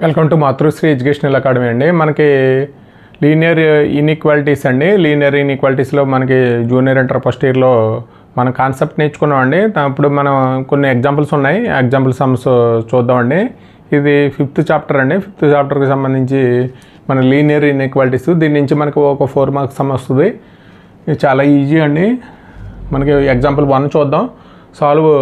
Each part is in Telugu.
Welcome to Matrusri educational academy అండి. మనకి లీనియర్ ఇన్ఈక్వాలిటీస్ అండి. లీనియర్ ఇన్ఈక్వాలిటీస్లో మనకి జూనియర్ ఇంటర్ ఫస్ట్ ఇయర్లో మన కాన్సెప్ట్ నేర్చుకున్నాం అండి. ఇప్పుడు మనం కొన్ని ఎగ్జాంపుల్స్ ఉన్నాయి, ఎగ్జాంపుల్ సమ్స్ చూద్దామండి. ఇది 5th చాప్టర్ అండి. 5th చాప్టర్కి సంబంధించి మన లీనియర్ ఇన్ఈక్వాలిటీస్. దీని నుంచి మనకు ఒక 4 మార్క్స్ సమ్ వస్తుంది. ఇది చాలా ఈజీ అండి. మనకి ఎగ్జాంపుల్ 1 చూద్దాం. సాల్వ్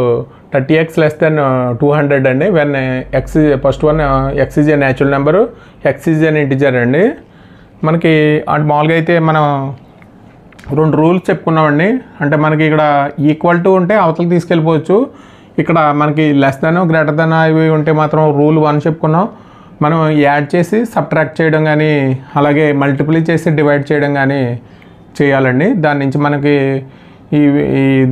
30x less than 200 అండి. When x first one x is a natural number, x is an integer అండి. మనకి అంటే మామూలుగా అయితే మనం 2 రూల్స్ చెప్పుకున్నామండి. అంటే మనకి ఇక్కడ ఈక్వల్ టు ఉంటే అవతలకి తీసుకెళ్ళిపోవచ్చు. ఇక్కడ మనకి లెస్ దాన్ గ్రేటర్ దాన్ ఇవి ఉంటే మాత్రం రూల్ 1 చెప్పుకున్నాం. మనం యాడ్ చేసి సబ్ట్రాక్ట్ చేయడం కానీ, అలాగే మల్టిప్లై చేసి డివైడ్ చేయడం కానీ చేయాలండి. దాని నుంచి మనకి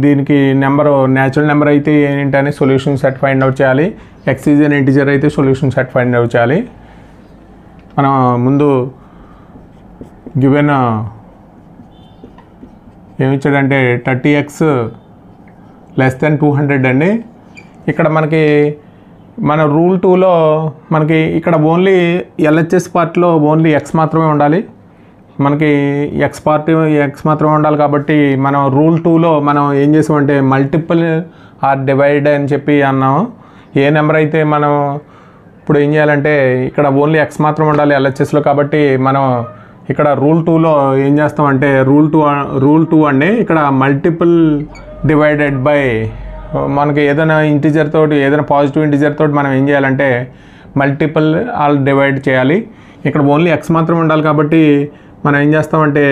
దీనికి నెంబరు న్యాచురల్ నెంబర్ అయితే ఏంటని సొల్యూషన్ సెట్ ఫైండ్ అవుట్ చేయాలి. ఎక్స్ ఈజ్ ఎన్ ఇంటిజర్ అయితే సొల్యూషన్ సెట్ ఫైండ్ అవుట్ చేయాలి. మనం ముందు గివెన్ ఏమిచ్చాడంటే 30x less than 200 అండి. ఇక్కడ మనకి మన రూల్ 2లో మనకి ఇక్కడ ఓన్లీ ఎల్హెచ్ఎస్ పార్ట్లో ఓన్లీ ఎక్స్ మాత్రమే ఉండాలి. మనకి ఎక్స్ మాత్రమే ఉండాలి కాబట్టి మనం రూల్ 2లో మనం ఏం చేసామంటే మల్టిపుల్ ఆర్ డివైడ్ అని చెప్పి అన్నాము. ఏ నెంబర్ అయితే మనం ఇప్పుడు ఏం చేయాలంటే ఇక్కడ ఓన్లీ ఎక్స్ మాత్రం ఉండాలి ఎల్హెచ్ఎస్లో కాబట్టి మనం ఇక్కడ రూల్ 2లో ఏం చేస్తామంటే రూల్ 2 అండి. ఇక్కడ మల్టిపుల్ డివైడెడ్ బై మనకి ఏదైనా ఇంటిజర్ తోటి, ఏదైనా పాజిటివ్ ఇంటిజర్ తోటి మనం ఏం చేయాలంటే మల్టిపుల్ ఆల్ డివైడ్ చేయాలి. ఇక్కడ ఓన్లీ ఎక్స్ మాత్రం ఉండాలి కాబట్టి మనం ఏం చేస్తామంటే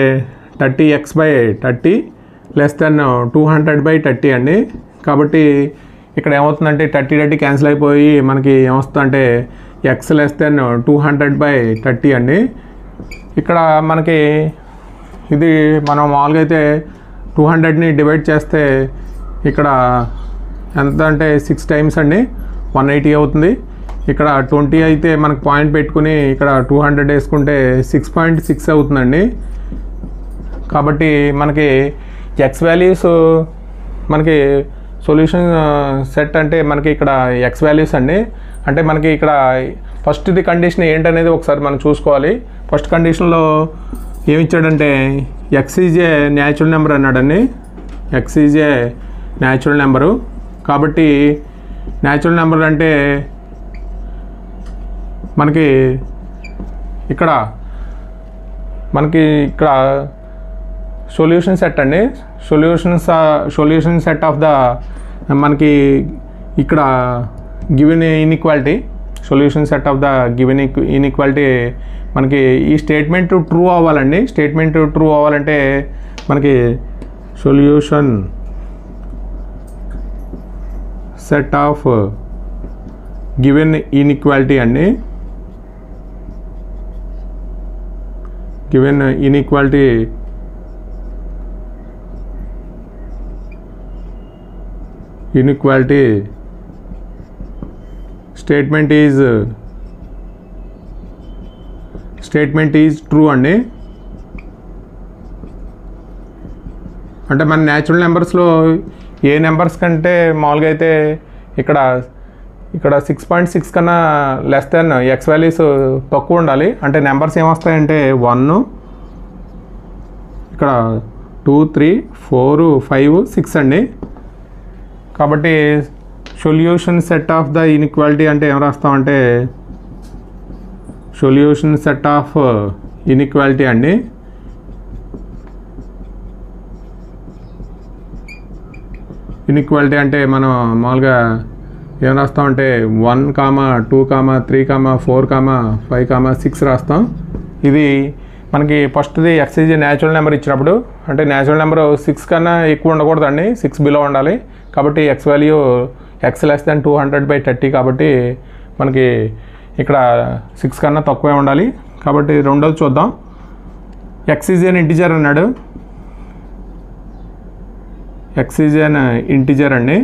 30x/30 less than 200/30 అండి. కాబట్టి ఇక్కడ ఏమవుతుందంటే 30 క్యాన్సిల్ అయిపోయి మనకి ఏమొస్తుందంటే x less than 200/30 అండి. ఇక్కడ మనకి ఇది మనం మామూలుగా అయితే 200ని డివైడ్ చేస్తే ఇక్కడ ఎంత అంటే 6 టైమ్స్ అండి, 180 అవుతుంది. ఇక్కడ 20 అయితే మనకు పాయింట్ పెట్టుకుని ఇక్కడ 200 వేసుకుంటే 6.6 అవుతుందండి. కాబట్టి మనకి ఎక్స్ వాల్యూస్ మనకి సొల్యూషన్ సెట్ అంటే మనకి ఇక్కడ ఎక్స్ వాల్యూస్ అండి. అంటే మనకి ఇక్కడ ఫస్ట్ది కండిషన్ ఏంటనేది ఒకసారి మనం చూసుకోవాలి. ఫస్ట్ కండిషన్లో ఏమి ఇచ్చాడంటే x is a natural number అన్నాడండి. X is a natural number. కాబట్టి న్యాచురల్ నెంబర్ అంటే మనకి ఇక్కడ సొల్యూషన్ సెట్ అండి. సొల్యూషన్ సెట్ ఆఫ్ ద మనకి ఇక్కడ given inequality, solution set of the given inequality మనకి ఈ స్టేట్మెంట్ ట్రూ అవ్వాలండి. స్టేట్మెంట్ ట్రూ అవ్వాలంటే మనకి solution set of given inequality అండి. given inequality statement is true అండి. అంటే మన న్యాచురల్ నెంబర్స్లో ఏ నెంబర్స్ కంటే మామూలుగా అయితే ఇక్కడ 6.6 కన్నా లెస్ దెన్ ఎక్స్ వాల్యూస్ తక్కువ ఉండాలి. అంటే నెంబర్స్ ఏమొస్తాయంటే 1, ఇక్కడ 2, 3, 4, 5, 6 అండి. కాబట్టి solution set of the inequality అంటే ఏం రాస్తామంటే సొల్యూషన్ సెట్ ఆఫ్ ఇన్ఈక్వాలిటీ అండి. ఇన్ఈక్వాలిటీ అంటే మనం మామూలుగా ఏం రాస్తామంటే 1, 2, 3, 4, 5, 6 రాస్తాం. ఇది మనకి ఫస్ట్ది ఎక్స్ ఈజ్ న్యాచురల్ నెంబర్ ఇచ్చినప్పుడు అంటే న్యాచురల్ నెంబర్ 6 కన్నా ఎక్కువ ఉండకూడదండి, 6 బిలో ఉండాలి. కాబట్టి X value X less than 200/30 కాబట్టి మనకి ఇక్కడ 6 కన్నా తక్కువే ఉండాలి. కాబట్టి రెండోది చూద్దాం. ఎక్స్ ఈజ్ ఎన్ ఇంటిజర్ అన్నాడు. ఎక్స్ ఈజ్ ఎన్ ఇంటిజర్ అండి.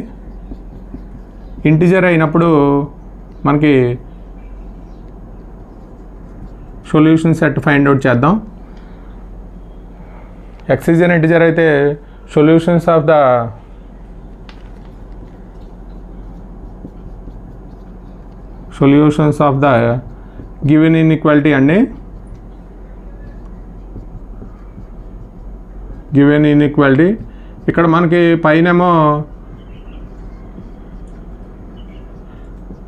ఇంటిజర్ అయినప్పుడు మనకి సొల్యూషన్ సెట్ ఫైండ్ అవుట్ చేద్దాం. ఎక్స్ ఈజ్ ఎన్ ఇంటిజర్ అయితే solutions of the solutions of the given inequality అండి. గివెన్ ఇన్ఈక్వాలిటీ ఇక్కడ మనకి పైనేమో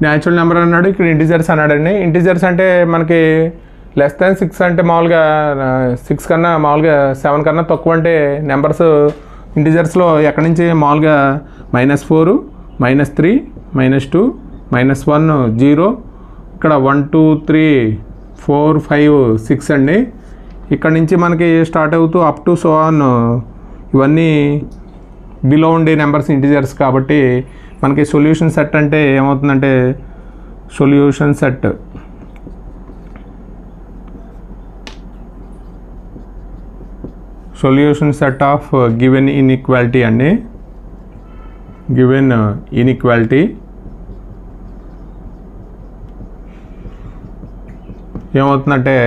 న్యాచురల్ నెంబర్ అన్నాడు, ఇక్కడ ఇంటిజర్స్ అన్నాడండి. ఇంటిజర్స్ అంటే మనకి లెస్ దాన్ 6 అంటే మామూలుగా 6 కన్నా మామూలుగా 7 కన్నా తక్కువ అంటే నెంబర్స్ ఇంటిజర్స్లో ఎక్కడి నుంచి మామూలుగా -4 -3 -2 -1 0 ఇక్కడ 1 2 3 4 5 6 అండి. ఇక్కడ నుంచి మనకి స్టార్ట్ అవుతూ అప్ టు సో ఆన్ ఇవన్నీ బిలో ఉండే నెంబర్స్ ఇంటిజర్స్ కాబట్టి మనకి సొల్యూషన్ సెట్ అంటే ఏమవుతుందంటే solution set of given inequality అండి. గివెన్ ఇన్ఈక్వాలిటీ ఏమవుతుందంటే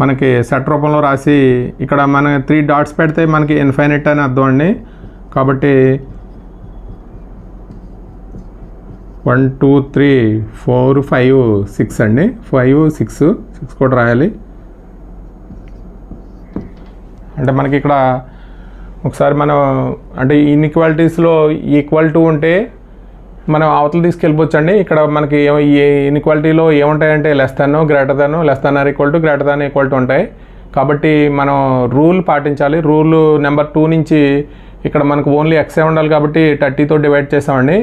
మనకి సెట్ రూపంలో రాసి ఇక్కడ మన 3 డాట్స్ పెడితే మనకి ఇన్ఫైనైట్ అని అర్థం అండి. కాబట్టి 1 2 3 4 5 6 అండి. 5 6 కూడా రాయాలి. అంటే మనకి ఇక్కడ ఒకసారి మనం అంటే ఇన్ఈక్వాలిటీస్లో ఈక్వల్ టు ఉంటే మనం అవతల తీసుకెళ్ళిపోవచ్చు అండి. ఇక్కడ మనకి ఇన్ఈక్వాలిటీలో ఏముంటాయంటే less than greater than less than or equal to greater than equal to ఉంటాయి. కాబట్టి మనం రూల్ పాటించాలి. రూల్ నెంబర్ 2 నుంచి ఇక్కడ మనకు ఓన్లీ ఎక్సే ఉండాలి కాబట్టి 30తో డివైడ్ చేసామండి.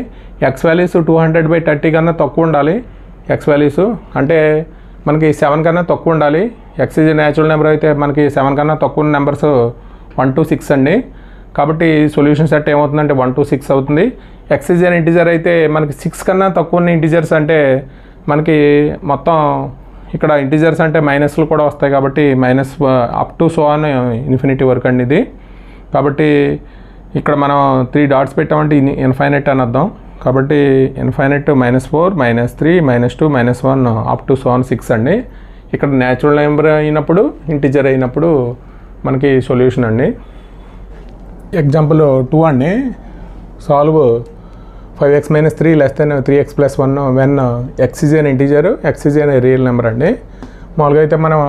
ఎక్స్ వాల్యూస్ 200/30 కన్నా తక్కువ ఉండాలి. ఎక్స్ వాల్యూస్ అంటే మనకి 7 కన్నా తక్కువ ఉండాలి. ఎక్స్ ఈజ్ న్యాచురల్ నెంబర్ అయితే మనకి 7 కన్నా తక్కువ నెంబర్స్ 1 to 6 అండి. కాబట్టి సొల్యూషన్ సెట్ ఏమవుతుందంటే 1 to 6 అవుతుంది. ఎక్స్ ఈజ్ అన్ ఇంటిజర్ అయితే మనకి 6 కన్నా తక్కువ ఉన్న ఇంటిజర్స్ అంటే మనకి మొత్తం ఇక్కడ ఇంటిజర్స్ అంటే మైనస్లు కూడా వస్తాయి కాబట్టి minus up to so on infinity వరకు అండి ఇది. కాబట్టి ఇక్కడ మనం 3 డాట్స్ పెట్టామంటే ఇన్ఫైనైట్ అని అర్థం. కాబట్టి infinite -4 -3 -2 -1 up to so on 6 అండి. ఇక్కడ న్యాచురల్ నెంబర్ అయినప్పుడు ఇంటిజర్ అయినప్పుడు మనకి సొల్యూషన్ అండి. ఎగ్జాంపుల్ 2 అండి. Solve 5x - 3 < 3x + 1 when x is an integer x is an real number అండి. మామూలుగా అయితే మనం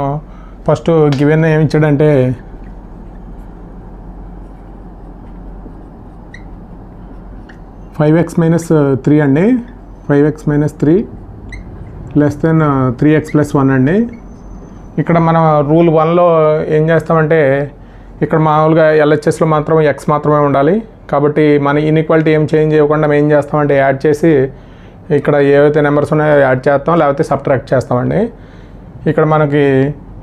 ఫస్ట్ గివెన్ ఏమి ఇచ్చాడంటే 5x - 3 అండి. 5x - 3 < 3x + 1 అండి. ఇక్కడ మనం రూల్ 1లో ఏం చేస్తామంటే ఇక్కడ మామూలుగా ఎల్హెచ్ఎస్లో మాత్రం x మాత్రమే ఉండాలి. కాబట్టి మన ఇన్ఈక్వాలిటీ ఏం చేంజ్ చేయకుండా మేము ఏం చేస్తామంటే యాడ్ చేసి ఇక్కడ ఏవైతే నెంబర్స్ ఉన్నాయో యాడ్ చేస్తాం, లేకపోతే సబ్ట్రాక్ట్ చేస్తామండి. ఇక్కడ మనకి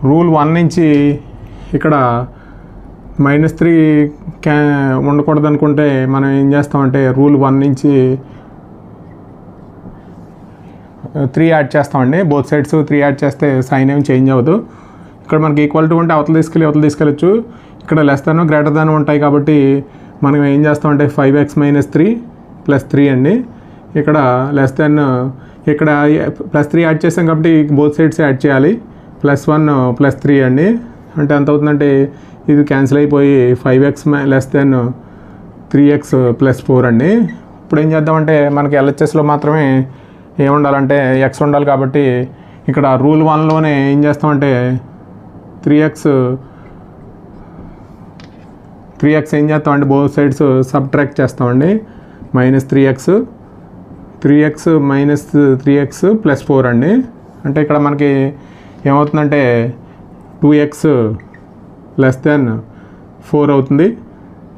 రూల్ 1 నుంచి ఇక్కడ -3 ఉండకూడదు అనుకుంటే మనం ఏం చేస్తామంటే రూల్ 1 నుంచి 3 యాడ్ చేస్తామండి. బోత్ సైడ్స్ 3 యాడ్ చేస్తే సైన్ ఏం చేంజ్ అవ్వదు. ఇక్కడ మనకి ఈక్వల్ టు ఉంటే అవతల తీసుకెళ్ళచ్చు. ఇక్కడ లెస్ దాన్ గ్రేటర్ దాన్ ఉంటాయి కాబట్టి మనం ఏం చేస్తామంటే 5x - 3 + 3 అండి. ఇక్కడ లెస్ దాన్ ఇక్కడ +3 యాడ్ చేసాం కాబట్టి బోత్ సైడ్స్ యాడ్ చేయాలి. +1 + 3 అండి. అంటే ఎంత అవుతుందంటే ఇది క్యాన్సిల్ అయిపోయి 5x < 3x + 4 అండి. ఇప్పుడు ఏం చేద్దామంటే మనకి ఎల్హెచ్ఎస్లో మాత్రమే ఏముండాలంటే x ఉండాలి కాబట్టి ఇక్కడ రూల్ 1లోనే ఏం చేస్తామంటే 3x ఏం చేస్తామంటే బోత్ సైడ్స్ సబ్ట్రాక్ట్ చేస్తామండి. -3x 3x - 3x + 4 అండి. అంటే ఇక్కడ మనకి ఏమవుతుందంటే 2x < 4 అవుతుంది.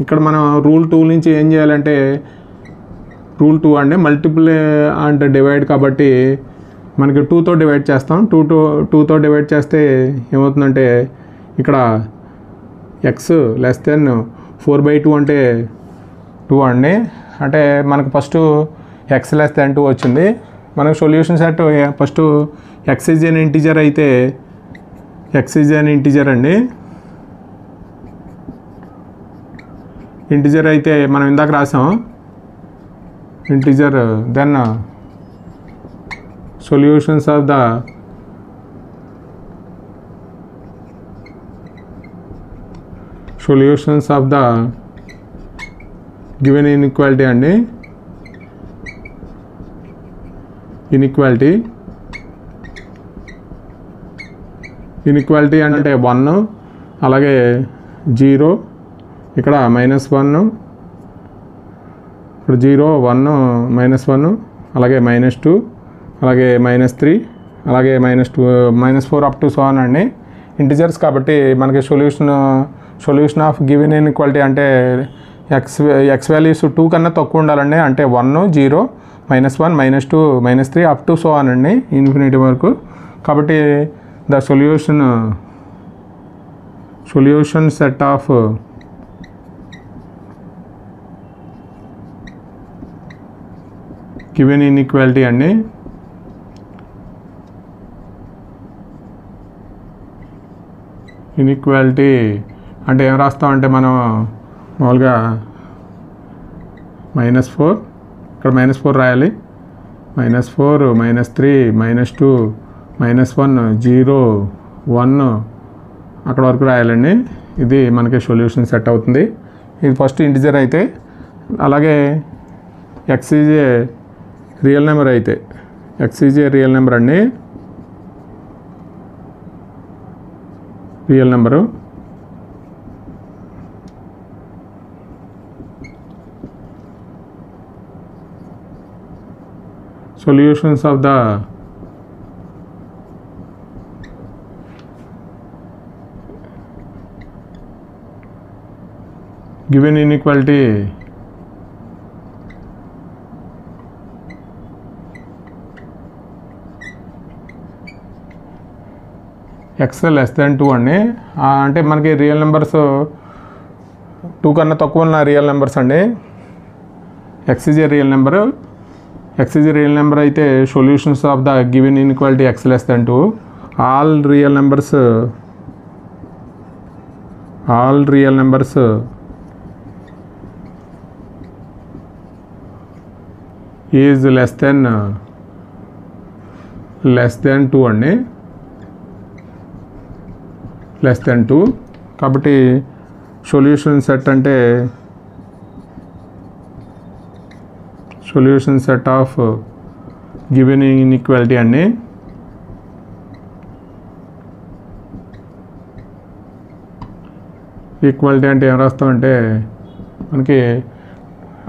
ఇక్కడ మనం రూల్ 2 నుంచి ఏం చేయాలంటే రూల్ 2 అండి మల్టిపుల్ అండ్ డివైడ్ కాబట్టి మనకి 2తో డివైడ్ చేస్తాం. 2తో డివైడ్ చేస్తే ఏమవుతుందంటే ఇక్కడ x < 4/2 అంటే 2 అండి. అంటే మనకు ఫస్ట్ x < 2 వచ్చింది. మనకు solution set first x is an integer అయితే x ఈజ్ అన్ ఇంటిజర్ అండి. ఇంటిజర్ అయితే మనం ఇందాక రాసాం integer. Then solutions of the given inequality అండి. ఇన్ఈక్వాలిటీ ఇన్ఈక్వాలిటీ అంటే 1, అలాగే 0, ఇక్కడ -1, ఇప్పుడు 0, 1, -1, అలాగే -2, అలాగే -3, అలాగే -4 అప్ టు సో ఆన్ అండి. ఇంటిజర్స్ కాబట్టి మనకి సొల్యూషన్ ఆఫ్ గివెన్ ఇన్ఈక్వాలిటీ అంటే ఎక్స్ వాల్యూస్ 2 కన్నా తక్కువ ఉండాలండి. అంటే 1, 0, -1, -2, -3 అప్ టు సో ఆన్ అండి, ఇన్ఫినిటీ వరకు. కాబట్టి the solution set of given inequality అండి. ఇన్ఈక్వాలిటీ అంటే ఏం రాస్తామంటే మనం మామూలుగా -4, ఇక్కడ -4 రాయాలి, -4, -3, -2, -1, 0, 1 అక్కడ వరకు రాయాలండి. ఇది మనకి సొల్యూషన్ సెట్ అవుతుంది. ఇది ఫస్ట్ ఇంటిజర్ అయితే, అలాగే x is a real number అయితే, x is a real number అండి, real number. solutions of the given inequality x less than 2 అండి. అంటే మనకి రియల్ నెంబర్స్ 2 కన్నా తక్కువ ఉన్న రియల్ నెంబర్స్ అండి. x is a real number, x is a real number అయితే solutions of the given inequality x less than 2, all real numbers is less than 2 అండి, less than 2. కాబట్టి సొల్యూషన్ సెట్ అంటే solution set of given inequality అండి. ఈక్వాలిటీ అంటే ఏం రాస్తామంటే మనకి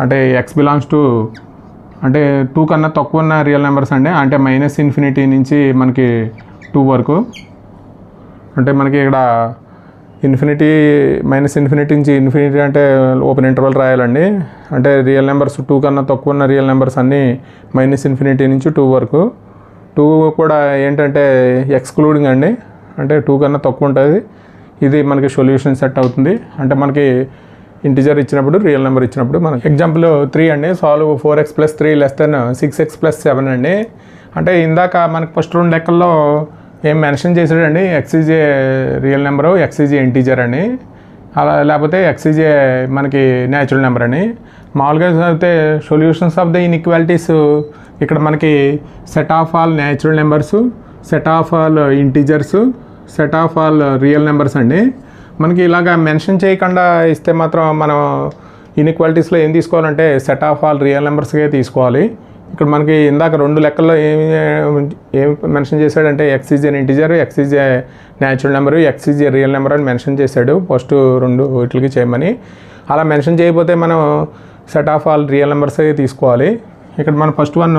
అంటే ఎక్స్ బిలాంగ్స్ టు అంటే 2 కన్నా తక్కువ ఉన్న రియల్ నెంబర్స్ అండి. అంటే -∞ నుంచి మనకి 2 వరకు. అంటే మనకి ఇక్కడ ఇన్ఫినిటీ -∞ నుంచి ఇన్ఫినిటీ అంటే ఓపెన్ ఇంటర్వల్ రాయాలండి. అంటే రియల్ నెంబర్స్ 2 కన్నా తక్కువ ఉన్న రియల్ నెంబర్స్ అన్నీ -∞ నుంచి 2 వరకు. 2 కూడా ఏంటంటే ఎక్స్క్లూడింగ్ అండి, అంటే 2 కన్నా తక్కువ ఉంటుంది. ఇది మనకి సొల్యూషన్ సెట్ అవుతుంది. అంటే మనకి ఇంటిజర్ ఇచ్చినప్పుడు, రియల్ నెంబర్ ఇచ్చినప్పుడు. మనకి ఎగ్జాంపుల్ 3 అండి, సాల్వ్ 4x + 3 < 6x + 7 అండి. అంటే ఇందాక మనకి ఫస్ట్ 2 లెక్కల్లో ఏం మెన్షన్ చేసాడండి, x is a real number, x is a integer అని, అలా లేకపోతే ఎక్స్ ఈజ్ ఏ మనకి న్యాచురల్ నెంబర్ అని. మామూలుగా అయితే సొల్యూషన్స్ ఆఫ్ ద ఇన్ఈక్వాలిటీస్ ఇక్కడ మనకి set of all natural numbers, set of all integers, set of all real numbers అండి. మనకి ఇలాగా మెన్షన్ చేయకుండా ఇస్తే మాత్రం మనం ఇన్ఈక్వాలిటీస్లో ఏం తీసుకోవాలంటే సెట్ ఆఫ్ ఆల్ రియల్ నెంబర్స్కే తీసుకోవాలి. ఇక్కడ మనకి ఇందాక 2 లెక్కల్లో ఏం మెన్షన్ చేశాడంటే x is an integer, x is a natural number, x is a real number అని మెన్షన్ చేశాడు ఫస్ట్ 2 వీటికి చేయమని. అలా మెన్షన్ చేయకపోతే మనం సెట్ ఆఫ్ ఆల్ రియల్ నెంబర్సే తీసుకోవాలి. ఇక్కడ మనం ఫస్ట్ వన్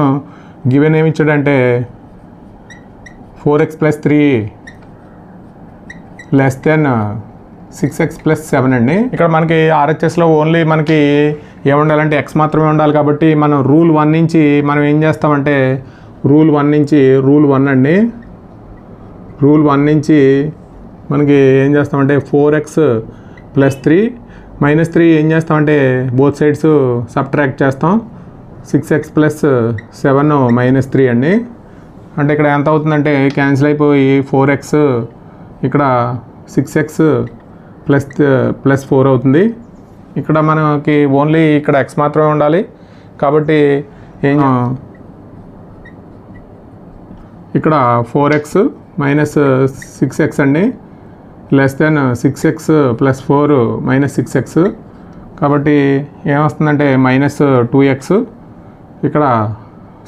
గివెన్ ఏమి ఇచ్చాడంటే 4x + 3 < 6x + 7 అండి. ఇక్కడ మనకి RHSలో ఓన్లీ మనకి ఏముండాలంటే ఎక్స్ మాత్రమే ఉండాలి. కాబట్టి మనం రూల్ 1 నుంచి మనం ఏం చేస్తామంటే రూల్ 1 నుంచి రూల్ 1 అండి, రూల్ 1 నుంచి మనకి ఏం చేస్తామంటే 4x + 3 -3 ఏం చేస్తామంటే బోత్ సైడ్స్ సబ్ట్రాక్ట్ చేస్తాం. 6x + 7 -3 అండి. అంటే ఇక్కడ ఎంత అవుతుందంటే క్యాన్సిల్ అయిపోయి 4x ఇక్కడ 6x + 4 అవుతుంది. ఇక్కడ మనకి ఓన్లీ ఇక్కడ x మాత్రమే ఉండాలి. కాబట్టి ఏం ఇక్కడ 4x - 6x అండి, <6x + 4 - 6x. కాబట్టి ఏమొస్తుందంటే -2x, ఇక్కడ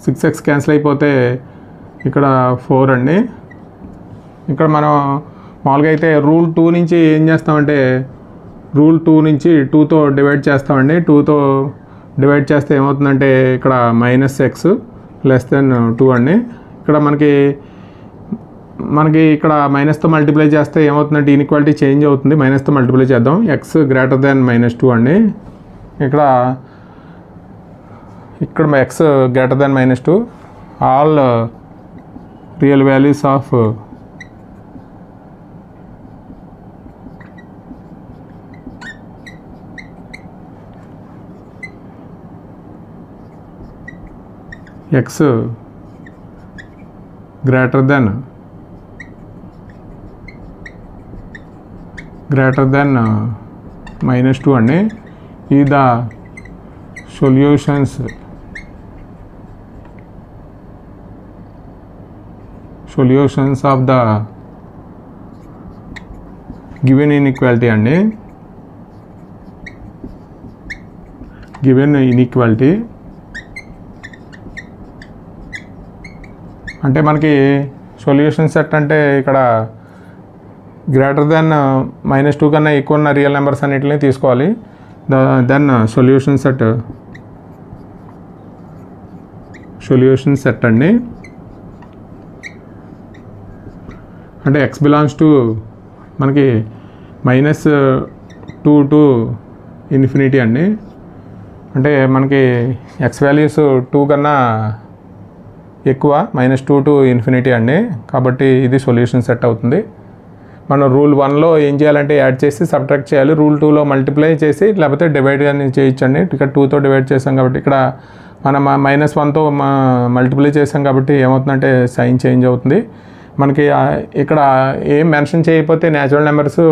6x క్యాన్సిల్ అయిపోతే ఇక్కడ 4 అండి. ఇక్కడ మనం మామూలుగా అయితే రూల్ 2 నుంచి ఏం చేస్తామంటే రూల్ 2 నుంచి 2తో డివైడ్ చేస్తామండి. 2తో డివైడ్ చేస్తే ఏమవుతుందంటే ఇక్కడ -x <2 అండి. ఇక్కడ మనకి ఇక్కడ మైనస్తో మల్టిప్లై చేస్తే ఏమవుతుందంటే ఇన్ఈక్వాలిటీ చేంజ్ అవుతుంది. మైనస్తో మల్టిప్లై చేద్దాం. x <2 అండి. ఇక్కడ x <2 all real values of x greater than -2 అండి. ఈ the solutions of the given inequality అండి. given inequality అంటే మనకి సొల్యూషన్ సెట్ అంటే ఇక్కడ గ్రేటర్ దెన్ -2 కన్నా ఎక్కువ ఉన్న రియల్ నెంబర్స్ అన్నిటిని తీసుకోవాలి. దెన్ సొల్యూషన్ సెట్ అండి. అంటే x బిలాంగ్స్ టు మనకి -2 to ఇన్ఫినిటీ అండి. అంటే మనకి x వాల్యూస్ 2 కన్నా ఎక్కువ -2 to ఇన్ఫినిటీ అండి. కాబట్టి ఇది సొల్యూషన్ సెట్ అవుతుంది. మనం రూల్ 1లో ఏం చేయాలంటే యాడ్ చేసి సబ్ట్రాక్ట్ చేయాలి. రూల్ 2లో మల్టిప్లై చేసి లేకపోతే డివైడ్ కానీ చేయొచ్చండి. ఇక్కడ 2తో డివైడ్ చేసాం కాబట్టి ఇక్కడ మనం -1తో మల్టిప్లై చేసాం కాబట్టి ఏమవుతుందంటే సైన్ చేంజ్ అవుతుంది. మనకి ఇక్కడ ఏం మెన్షన్ చేయకపోతే న్యాచురల్ నెంబర్స్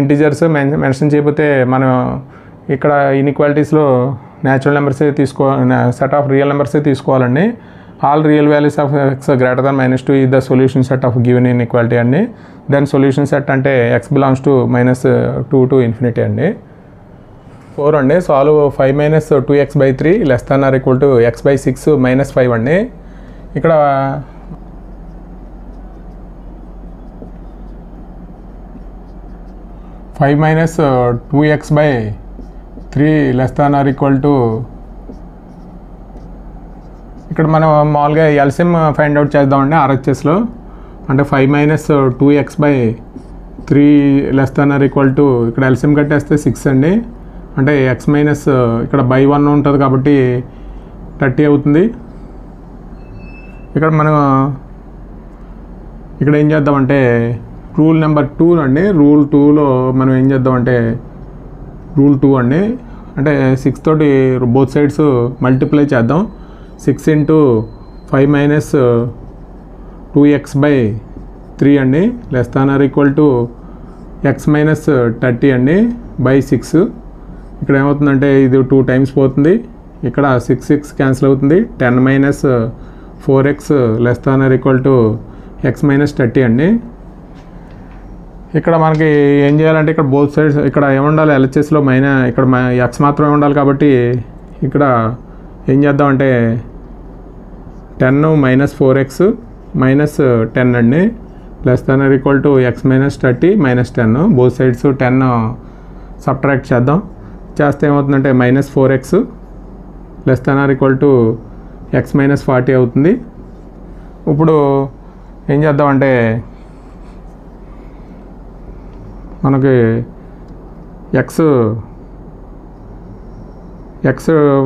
ఇంటిజర్స్ మెన్షన్ చేయకపోతే మనం ఇక్కడ ఇన్ఈక్వాలిటీస్లో న్యాచురల్ నెంబర్సే సెట్ ఆఫ్ రియల్ నెంబర్సే తీసుకోవాలండి. All real values of x greater than -2 is the solution set of given inequality అండి. దెన్ సొల్యూషన్ సెట్ అంటే x belongs to -2 to infinity అండి. 4 అండి. సాల్వ్ 5 - 2x/3 <= x/6 - 5 అండి. ఇక్కడ 5 - 2x/3 <= ఇక్కడ మనం మామూలుగా ఎల్సిఎం ఫైండ్ అవుట్ చేద్దామండి RHSలో. అంటే 5 - 2x/3 <= ఇక్కడ ఎల్సిఎం కట్టేస్తే 6 అండి. అంటే x ఇక్కడ /1 ఉంటుంది కాబట్టి 30 అవుతుంది. ఇక్కడ మనం ఇక్కడ ఏం చేద్దామంటే రూల్ నెంబర్ 2 అండి. రూల్ 2లో మనం ఏం చేద్దామంటే రూల్ 2 అండి. అంటే 6 తోటి బోత్ సైడ్స్ మల్టిప్లై చేద్దాం. 6 × 5 - 2x/3 అండి <= x - 30 అండి /6. ఇక్కడ ఏమవుతుందంటే ఇది 2 టైమ్స్ పోతుంది. ఇక్కడ 6 క్యాన్సిల్ అవుతుంది. 10 - 4x <= x - 30 అండి. ఇక్కడ మనకి ఏం చేయాలంటే ఇక్కడ బోత్ సైడ్స్ ఇక్కడ ఏముండాలి LHSలో ఇక్కడ x మాత్రమే ఉండాలి కాబట్టి ఇక్కడ ఏం చేద్దామంటే 10 - 4x - 10 అండి <= x - 30 - 10. బోత్ సైడ్స్ 10 సబ్ట్రాక్ట్ చేద్దాం. చేస్తే ఏమవుతుందంటే -4x <= x - 40 అవుతుంది. ఇప్పుడు ఏం చేద్దామంటే మనకి x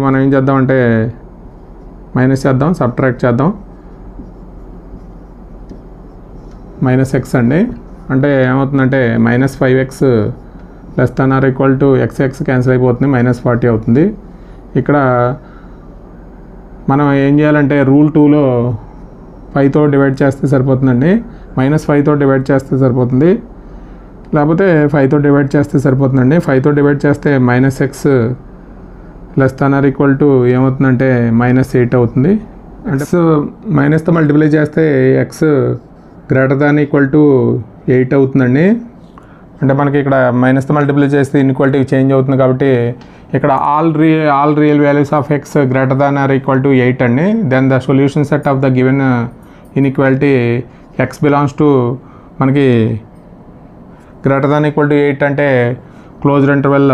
మనం ఏం చేద్దామంటే మైనస్ చేద్దాం, సబ్ట్రాక్ట్ చేద్దాం. -x అండి. అంటే ఏమవుతుందంటే -5x <= x క్యాన్సిల్ అయిపోతుంది. -40 అవుతుంది. ఇక్కడ మనం ఏం చేయాలంటే రూల్ 2లో 5తో డివైడ్ చేస్తే సరిపోతుందండి. -5తో డివైడ్ చేస్తే సరిపోతుంది. లేకపోతే 5తో డివైడ్ చేస్తే సరిపోతుందండి. 5తో డివైడ్ చేస్తే -x <= ఏమవుతుందంటే -8 అవుతుంది. అంటే మైనస్తో మల్టిప్లై చేస్తే x <= 8 అవుతుందండి. అంటే మనకి ఇక్కడ మైనస్తో మల్టిప్లై చేస్తే ఇన్ఈక్వాలిటీ చేంజ్ అవుతుంది కాబట్టి ఇక్కడ all real values of x <= 8 అండి. Then the solution set of the given inequality x belongs to మనకి గ్రేటర్ దాన్ ఈక్వల్ టు 8 అంటే క్లోజ్డ్ ఇంటర్వెల్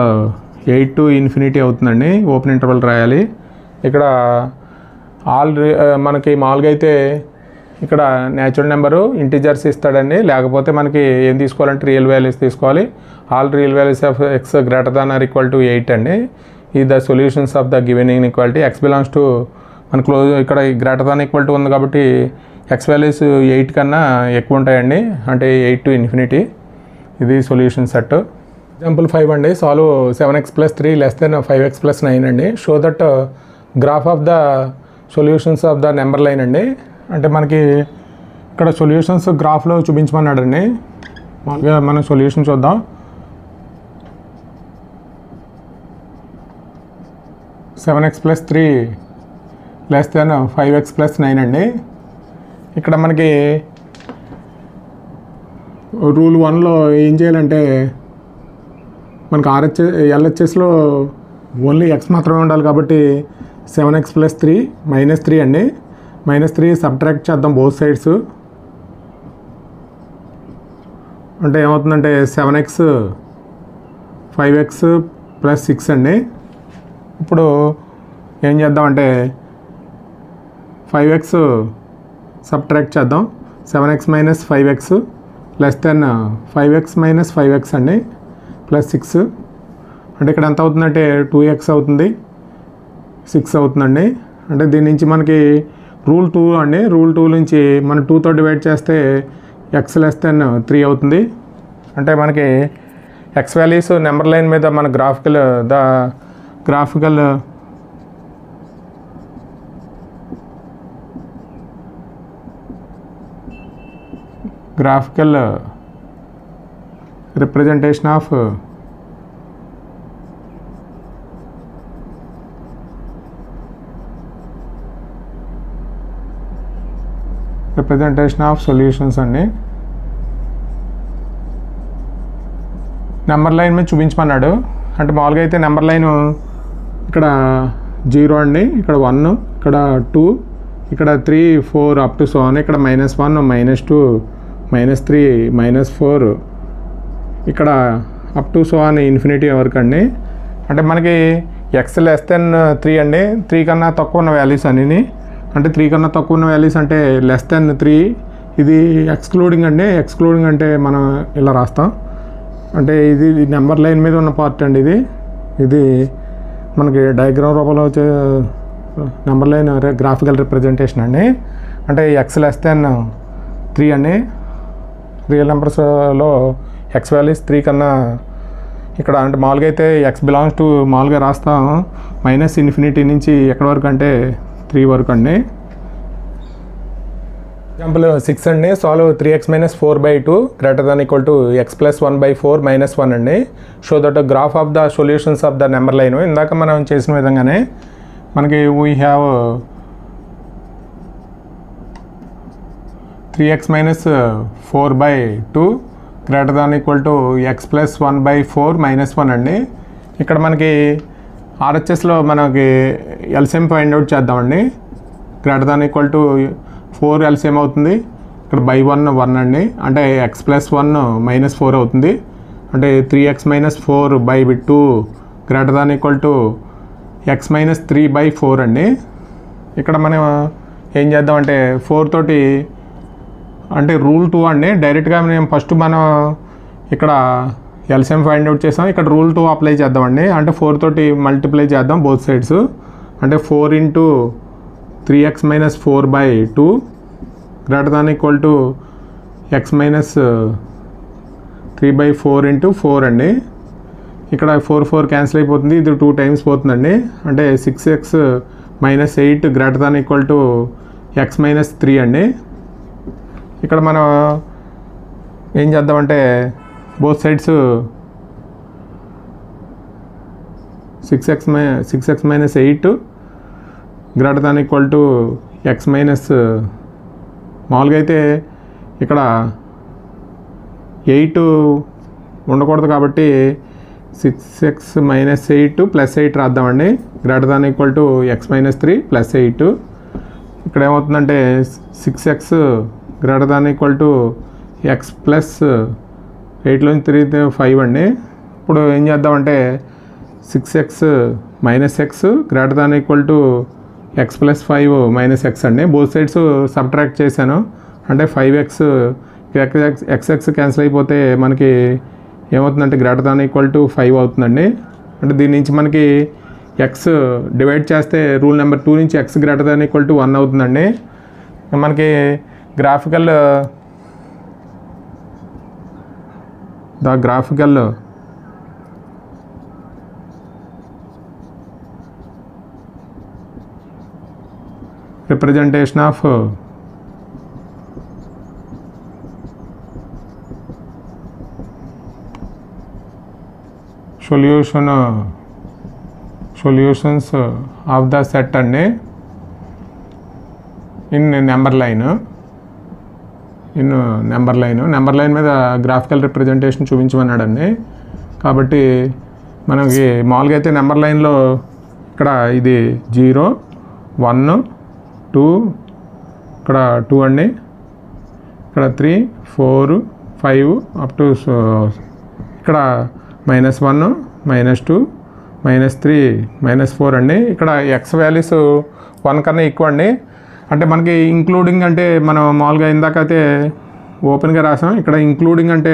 8 to ఇన్ఫినిటీ అవుతుందండి. ఓపెన్ ఇంటర్వెల్ రాయాలి. ఇక్కడ మనకి మామూలుగా అయితే ఇక్కడ న్యాచురల్ నెంబరు ఇంటిజర్స్ ఇస్తాడండి. లేకపోతే మనకి ఏం తీసుకోవాలంటే రియల్ వాల్యూస్ తీసుకోవాలి. All real values of X greater than or equal to 8 అండి. ఈ the solutions of the given inequality X belongs to మన క్లోజ్ ఇక్కడ గ్రేటర్ దాన్ ఈక్వల్ టు ఉంది కాబట్టి ఎక్స్ వాల్యూస్ 8 కన్నా ఎక్కువ ఉంటాయండి. అంటే 8 to ఇన్ఫినిటీ. ఇది సొల్యూషన్ సెట్. ఎగ్జాంపుల్ 5 అండి. సాల్వ్ 7x + 3 < 5x + 9 అండి. Show that graph of the solutions of the number line అండి. అంటే మనకి ఇక్కడ సొల్యూషన్స్ గ్రాఫ్లో చూపించమన్నాడండి. మామూలుగా మనం సొల్యూషన్ చూద్దాం. (7x + 3 < 5x + 9 అండి. ఇక్కడ మనకి రూల్ 1లో ఏం చేయాలంటే మనకు ఎల్హెచ్ఎస్లో ఓన్లీ ఎక్స్ మాత్రమే ఉండాలి కాబట్టి 7x + 3 -3 అండి. -3 సబ్ట్రాక్ట్ చేద్దాం బోత్ సైడ్స్. అంటే ఏమవుతుందంటే 7x 5x + 6 అండి. ఇప్పుడు ఏం చేద్దామంటే 5x సబ్ట్రాక్ట్ చేద్దాం. 7x - 5x < 5x - 5x అండి +6. అంటే ఇక్కడ ఎంత అవుతుందంటే 2x అవుతుంది, 6 అవుతుందండి. అంటే దీని నుంచి మనకి రూల్ 2 అండి. రూల్ 2 నుంచి మనం 2తో డివైడ్ చేస్తే x < 3 అవుతుంది. అంటే మనకి ఎక్స్ వాల్యూస్ నెంబర్ లైన్ మీద మన గ్రాఫికల్ రిప్రజెంటేషన్ ఆఫ్ సొల్యూషన్స్ అండి. నెంబర్ లైన్ మీద చూపించమన్నాడు. అంటే మామూలుగా అయితే నెంబర్ లైన్ ఇక్కడ 0 అండి, ఇక్కడ 1, ఇక్కడ 2, ఇక్కడ 3, 4 అప్ టు సో అని, ఇక్కడ -1, -2, -3, -4, ఇక్కడ అప్ టు సో అని ఇన్ఫినిటీ వరకు అండి. అంటే మనకి ఎక్స్ < 3 అండి. 3 కన్నా తక్కువ ఉన్న వాల్యూస్ అన్నీ. అంటే 3 కన్నా తక్కువ ఉన్న వాల్యూస్ అంటే <3. ఇది ఎక్స్క్లూడింగ్ అండి. ఎక్స్క్లూడింగ్ అంటే మనం ఇలా రాస్తాం. అంటే ఇది నెంబర్ లైన్ మీద ఉన్న పార్ట్ అండి. ఇది మనకి డయాగ్రామ్ రూపంలో వచ్చే నెంబర్ లైన్ గ్రాఫికల్ రిప్రజెంటేషన్ అండి. అంటే ఎక్స్ < 3 అండి. రియల్ నెంబర్స్లో ఎక్స్ వాల్యూస్ 3 కన్నా ఇక్కడ అంటే మామూలుగా అయితే ఎక్స్ బిలాంగ్స్ టు మామూలుగా రాస్తాం -∞ నుంచి ఎక్కడి వరకు అంటే 3 వరకు అండి. ఎగ్జాంపుల్ 6 అండి. సాల్వ్ 3x - 4/2 > x + 1/4 - 1 అండి. Show that graph of the solutions of the number line. ఇందాక మనం చేసిన విధంగానే మనకి వీ హ్యావ్ 3x - 4/2 > x + 1/4 - 1 అండి. ఇక్కడ మనకి ఆర్హెచ్ఎస్లో మనకి ఎల్సిఎం ఫైండ్ అవుట్ చేద్దామండి. > 4 ఎల్సిఎం అవుతుంది. ఇక్కడ /1 అండి. అంటే x + 1 -4 అవుతుంది. అంటే 3x - 4/2 > x - 3/4 అండి. ఇక్కడ మనం ఏం చేద్దామంటే 4 తోటి అంటే రూల్ 2 అండి. డైరెక్ట్గా ఫస్ట్ మనం ఇక్కడ ఎల్సిఎం ఫైండ్ అవుట్ చేసాం. ఇక్కడ రూల్ 2 అప్లై చేద్దామండి. అంటే 4 తోటి మల్టిప్లై చేద్దాం బోత్ సైడ్స్. అంటే 4 × 3x - 4/2 > x - 3/4 × 4 అండి. ఇక్కడ 4 క్యాన్సిల్ అయిపోతుంది. ఇది 2 టైమ్స్ పోతుందండి. అంటే 6x - 8 > x - 3 అండి. ఇక్కడ మనం ఏం చేద్దామంటే బోత్ సైడ్స్ 6x - 8 > x మామూలుగా అయితే ఇక్కడ 8 ఉండకూడదు కాబట్టి 6x - 8 + 8 రాద్దామండి. > x - 3 + 8. ఇక్కడ ఏమవుతుందంటే 6x > x + 8లోంచి 3 5 అండి. ఇప్పుడు ఏం చేద్దామంటే 6x minus X greater than equal to X plus 5 minus X అండి. బోత్ సైడ్స్ సబ్ట్రాక్ట్ చేశాను. అంటే 5x ఎక్స్ క్యాన్సిల్ అయిపోతే మనకి ఏమవుతుందంటే గ్రేటర్ దాన్ ఈక్వల్ టు 5 అవుతుందండి. అంటే దీని నుంచి మనకి ఎక్స్ డివైడ్ చేస్తే రూల్ నెంబర్ 2 నుంచి X greater than equal to 1 అవుతుందండి. మనకి graphical representation of solutions of the set అండి in number line number line మీద గ్రాఫికల్ రిప్రజెంటేషన్ చూపించమన్నాడండి. కాబట్టి మనకి మామూలుగా అయితే నెంబర్ లైన్లో ఇక్కడ ఇది 0 1 2 ఇక్కడ 2 అండి, ఇక్కడ 3 4 5 అప్ టు ఇక్కడ -1 -2 -3 -4 అండి. ఇక్కడ ఎక్స్ వాల్యూస్ 1 కన్నా ఎక్కువ అండి. అంటే మనకి ఇంక్లూడింగ్ అంటే మనం మామూలుగా ఇందాకైతే ఓపెన్గా రాసాం, ఇక్కడ ఇంక్లూడింగ్ అంటే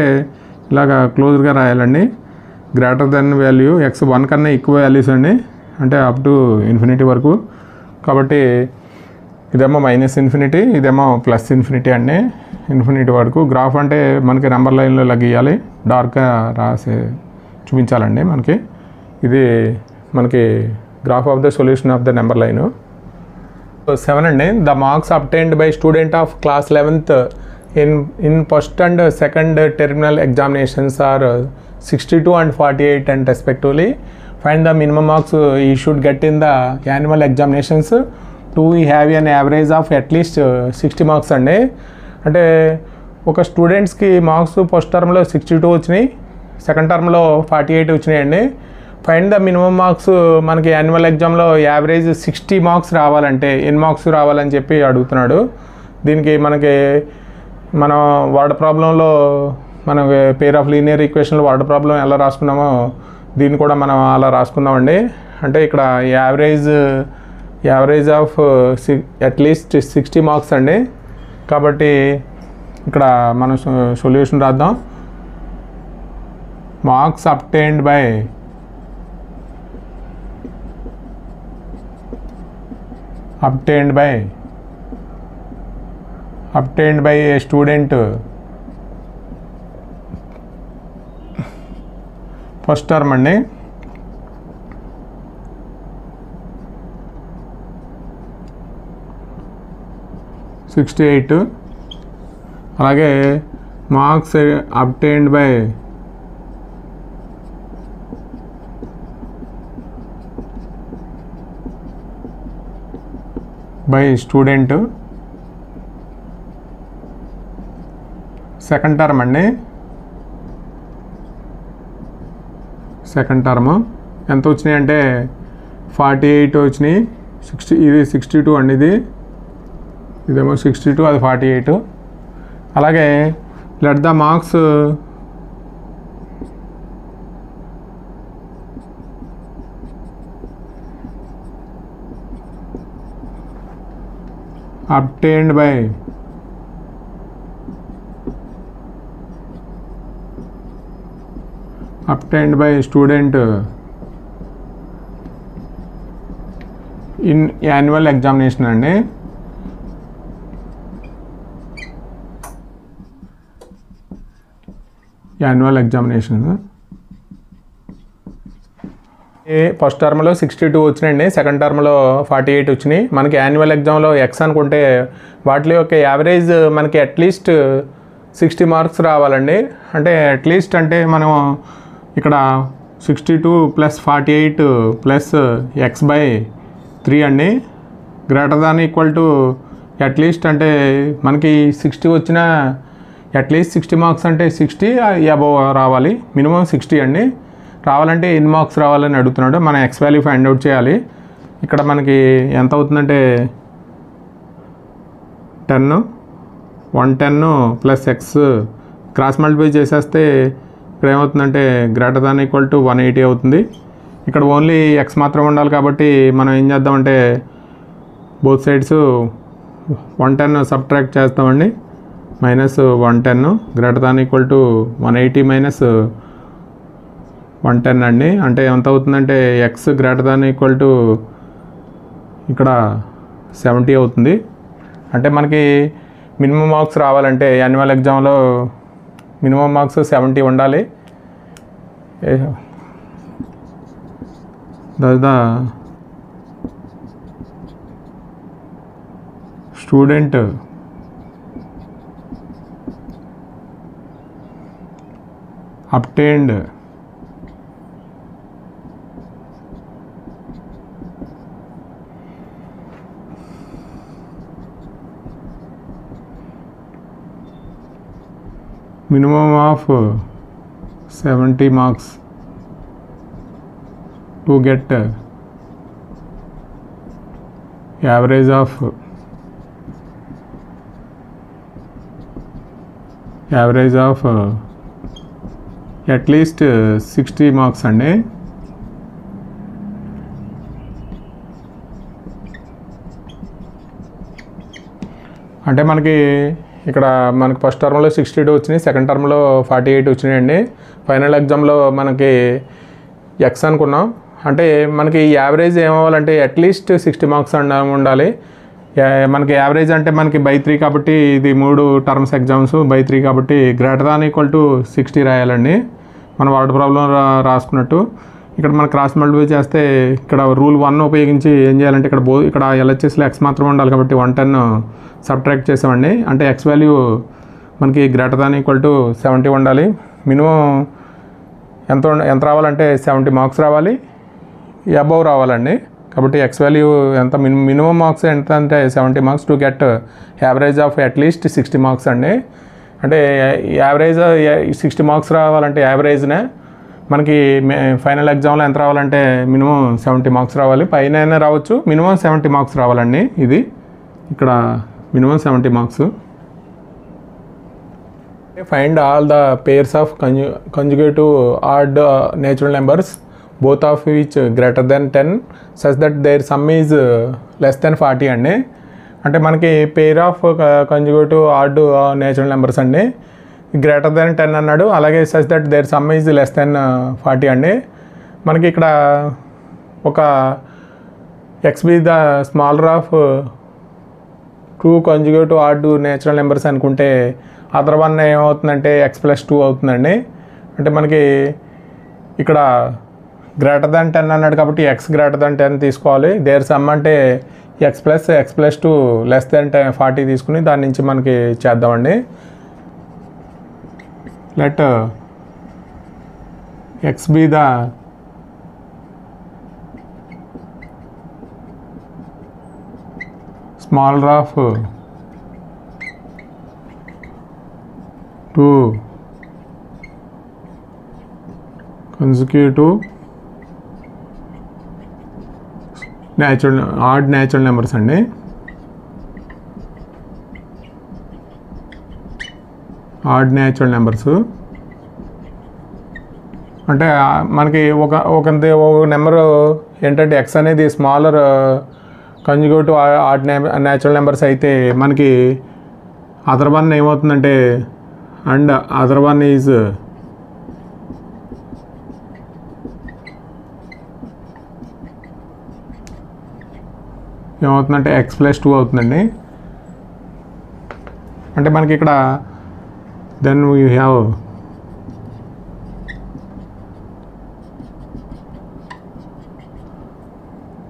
ఇలాగా క్లోజ్గా రాయాలండి. గ్రేటర్ దెన్ వాల్యూ ఎక్స్ 1 కన్నా ఎక్కువ వాల్యూస్ అండి, అంటే అప్ టు ఇన్ఫినిటీ వరకు. కాబట్టి ఇదేమో -∞, ఇదేమో +∞ అండి, ఇన్ఫినిటీ వరకు. గ్రాఫ్ అంటే మనకి నెంబర్ లైన్లో ఇలా గీయాలి, డార్క్గా రాసి చూపించాలండి. మనకి ఇది మనకి graph of the solution of the number line. 7 అండి. The marks obtained by student of class 11th in first and second terminal examinations are 62 and 48 and respectively. Find the minimum marks you should get in the annual examinations to have an average of at least 60 marks అండి. అంటే ఒక స్టూడెంట్స్కి మార్క్స్ ఫస్ట్ టర్మ్లో 62 వచ్చినాయి, సెకండ్ టర్మ్లో 48 వచ్చినాయండి. ఫైండ్ ద మినిమం మార్క్స్ మనకి యాన్యువల్ ఎగ్జామ్లో యావరేజ్ 60 మార్క్స్ రావాలంటే ఎన్ని మార్క్స్ రావాలని చెప్పి అడుగుతున్నాడు. దీనికి మనకి మనం వర్డ్ ప్రాబ్లంలో మనం పేర్ ఆఫ్ లీనియర్ ఈక్వేషన్లో వర్డ్ ప్రాబ్లం ఎలా రాసుకున్నామో దీన్ని కూడా మనం అలా రాసుకుందామండి. అంటే ఇక్కడ యావరేజ్ ఆఫ్ అట్లీస్ట్ 60 మార్క్స్ అండి. కాబట్టి ఇక్కడ మనం సొల్యూషన్ రాద్దాం. Marks obtained by a student first term అండి. అలాగే marks obtained by student second term అండి. సెకండ్ టర్మ్ ఎంత వచ్చినాయి అంటే 48 వచ్చినాయి. 60 ఇది 62 అండి, ఇదేమో 62, అది 48. అలాగే let the marks obtained by student in annual examination అండి. యాన్యువల్ ఎగ్జామినేషన్ ఫస్ట్ టర్మ్లో 62 వచ్చినాయండి, సెకండ్ టర్మ్లో 48 వచ్చినాయి. మనకి యాన్యువల్ ఎగ్జామ్లో ఎక్స్ అనుకుంటే వాటిలో యొక్క యావరేజ్ మనకి అట్లీస్ట్ 60 మార్క్స్ రావాలండి. అంటే అట్లీస్ట్ అంటే మనం ఇక్కడ 62 + 48 + x/3 అండి. Greater than equal to at least అంటే మనకి 60 వచ్చిన అట్లీస్ట్ 60 మార్క్స్ అంటే 60 అబవ్ రావాలి, మినిమం 60 అండి. రావాలంటే ఎన్ని మార్క్స్ రావాలని అడుగుతున్నాడు. మనం ఎక్స్ వాల్యూ ఫైండ్ అవుట్ చేయాలి. ఇక్కడ మనకి ఎంత అవుతుందంటే 10 110 + x క్రాస్ మల్టిప్లై చేసేస్తే ఇక్కడ ఏమవుతుందంటే గ్రేటర్ దాన్ ఈక్వల్ టు 180 అవుతుంది. ఇక్కడ ఓన్లీ ఎక్స్ మాత్రం ఉండాలి కాబట్టి మనం ఏం చేద్దామంటే బోత్ సైడ్స్ 110 సబ్ట్రాక్ట్ చేస్తామండి. -110 greater than equal to 180 minus 110 అండి. అంటే ఎంత అవుతుందంటే X greater than equal to ఇక్కడ 70 అవుతుంది. అంటే మనకి మినిమం మార్క్స్ రావాలంటే యాన్యువల్ ఎగ్జామ్లో మినిమం మార్క్స్ 70 ఉండాలి. The student obtained minimum of 70 marks to get average of at least 60 marks అండి. అంటే మనకి ఇక్కడ మనకి ఫస్ట్ టర్మ్లో 62 వచ్చినాయి, సెకండ్ టర్మ్లో 48 వచ్చినాయండి. ఫైనల్ ఎగ్జామ్లో మనకి ఎక్స్ అనుకున్నాం. అంటే మనకి యావరేజ్ ఏమవ్వాలంటే అట్లీస్ట్ 60 మార్క్స్ ఉండాలి. మనకి యావరేజ్ అంటే మనకి బై 3 కాబట్టి ఇది 3 టర్మ్స్ ఎగ్జామ్స్ బై 3 కాబట్టి గ్రేటర్ దాన్ ఈక్వల్ టు 60 రాయాలండి. మనం వర్డ్ ప్రాబ్లం రాసుకున్నట్టు ఇక్కడ మనం క్రాస్ మల్టిప్లై చేస్తే ఇక్కడ రూల్ 1 ఉపయోగించి ఏం చేయాలంటే ఇక్కడ ఎల్హెచ్ఎస్లో ఎక్స్ మాత్రం ఉండాలి కాబట్టి 110 సబ్ట్రాక్ట్ చేసామండి. అంటే ఎక్స్ వాల్యూ మనకి గ్రేటర్ దాన్ ఈక్వల్ టు 70 ఉండాలి. మినిమం ఎంత రావాలంటే 70 మార్క్స్ రావాలి, అబవ్ రావాలండి. కాబట్టి ఎక్స్ వాల్యూ ఎంత మినిమం మార్క్స్ ఎంత అంటే 70 marks to get average of at least 60 marks అండి. అంటే యావరేజ్ 60 మార్క్స్ రావాలంటే యావరేజ్నే మనకి ఫైనల్ ఎగ్జామ్లో ఎంత రావాలంటే మినిమం 70 మార్క్స్ రావాలి. పైన రావచ్చు, మినిమం 70 మార్క్స్ రావాలండి. ఇది ఇక్కడ minimum 70 marks. Find all the pairs of conjugative odd natural numbers both of which greater than 10 such that their sum is less than 40 అండి. అంటే మనకి pair of conjugative odd natural numbers అండి. గ్రేటర్ దెన్ 10 అన్నాడు, అలాగే such that their sum is less than 40 అండి. మనకి ఇక్కడ ఒక x be the smaller of 2 conjugative odd natural numbers అనుకుంటే అదర్ వన్ ఏమవుతుందంటే x+2 అవుతుందండి. అంటే మనకి ఇక్కడ గ్రేటర్ దాన్ 10 అన్నాడు కాబట్టి ఎక్స్ గ్రేటర్ దాన్ 10 తీసుకోవాలి. దేర్ సమ్ అంటే x+2 లెస్ దెన్ 40 తీసుకుని దాని నుంచి మనకి చేద్దామండి. Let x be the smaller of 2 consecutive odd natural numbers అండి. ఆడ్ నేచురల్ నెంబర్స్ అంటే మనకి ఒక నెంబర్ ఏంటంటే ఎక్స్ అనేది smaller consecutive odd natural numbers అయితే మనకి అదర్ వన్ ఏమవుతుందంటే అండ్ అదర్ వన్ ఈజ్ ఏమవుతుందంటే x+2 అవుతుందండి. అంటే మనకి ఇక్కడ then we have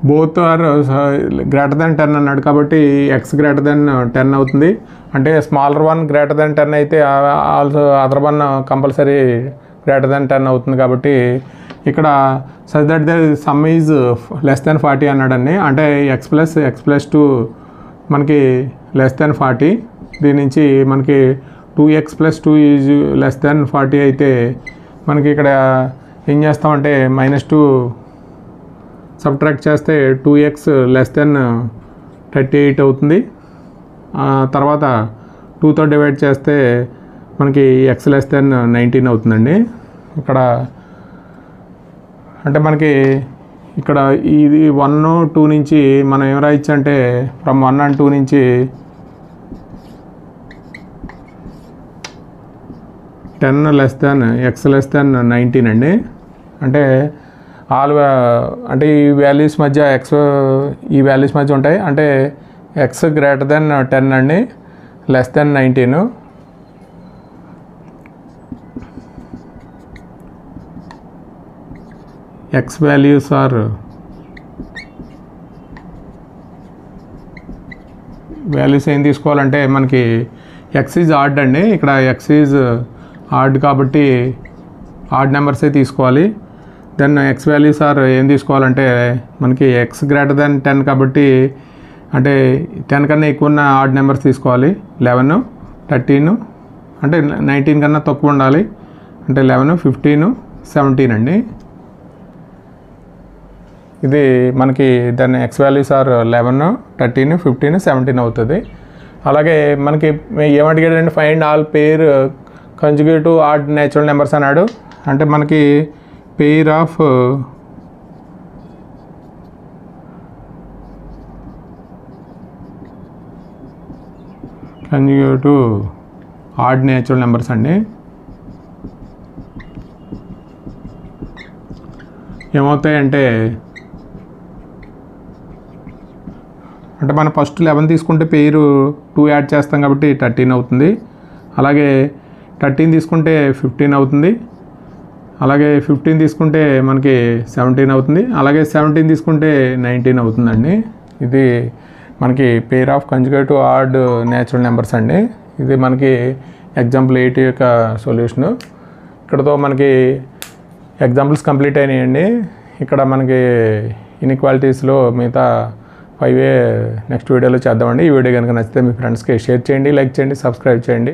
both are greater than 10 అన్నాడు కాబట్టి ఎక్స్ గ్రేటర్ దెన్ 10 అవుతుంది. అంటే స్మాలర్ వన్ గ్రేటర్ దెన్ 10 అయితే also other one compulsory greater than 10 అవుతుంది. కాబట్టి ఇక్కడ such that the sum is less than 40 అన్నాడండి. అంటే x+2 మనకి లెస్ దెన్ 40. దీని నుంచి మనకి 2x+2 ఈజ్ లెస్ దెన్ 40 అయితే మనకి ఇక్కడ ఏం చేస్తామంటే -2 సబ్ట్రాక్ట్ చేస్తే 2x లెస్ దెన్ 38 అవుతుంది. తర్వాత 2తో డివైడ్ చేస్తే మనకి x లెస్ దెన్ 19 అవుతుందండి. ఇక్కడ అంటే మనకి ఇక్కడ ఇది 1 2 నుంచి మనం ఏం రాయొచ్చు అంటే ఫ్రమ్ 1 and 2 నుంచి 10 less than x less than 19 అండి. అంటే అంటే ఈ వాల్యూస్ మధ్య ఈ వాల్యూస్ మధ్య ఉంటాయి. అంటే x గ్రేటర్ దెన్ 10 అండి, less than 19. x values are values ఏం తీసుకోవాలంటే మనకి x ఈజ్ ఆడ్ అండి. ఇక్కడ x ఈజ్ ఆడ్ కాబట్టి ఆడ్ నెంబర్సే తీసుకోవాలి. దెన్ x వాల్యూస్ ఆర్ ఏం తీసుకోవాలంటే మనకి x గ్రేటర్ దెన్ 10 కాబట్టి అంటే 10 కన్నా ఎక్కువ ఉన్న ఆడ్ నెంబర్స్ తీసుకోవాలి. 11 13 అంటే 19 కన్నా తక్కువ ఉండాలి. అంటే 11 15 17 అండి. ఇది మనకి దాని x వాల్యూస్ ఆర్ 11 13 15 17 అవుతుంది. అలాగే మనకి ఏమడిగాడంటే find all pair conjugative odd natural numbers అన్నాడు. అంటే మనకి pair of conjugative odd natural numbers అండి. ఏమవుతాయంటే అంటే మనం ఫస్ట్ 11 తీసుకుంటే పేరు 2 యాడ్ చేస్తాం కాబట్టి 13 అవుతుంది. అలాగే 13 తీసుకుంటే 15 అవుతుంది. అలాగే 15 తీసుకుంటే మనకి 17 అవుతుంది. అలాగే 17 తీసుకుంటే 19 అవుతుందండి. ఇది మనకి pair of conjugative odd natural numbers అండి. ఇది మనకి ఎగ్జాంపుల్ 8 యొక్క సొల్యూషను. ఇక్కడతో మనకి ఎగ్జాంపుల్స్ కంప్లీట్ అయినాయండి. ఇక్కడ మనకి ఇన్ఈక్వాలిటీస్లో మిగతా 5 నెక్స్ట్ వీడియోలో చేద్దామండి. ఈ వీడియో కనుక నచ్చితే మీ ఫ్రెండ్స్కి షేర్ చేయండి, లైక్ చేయండి, సబ్స్క్రైబ్ చేయండి.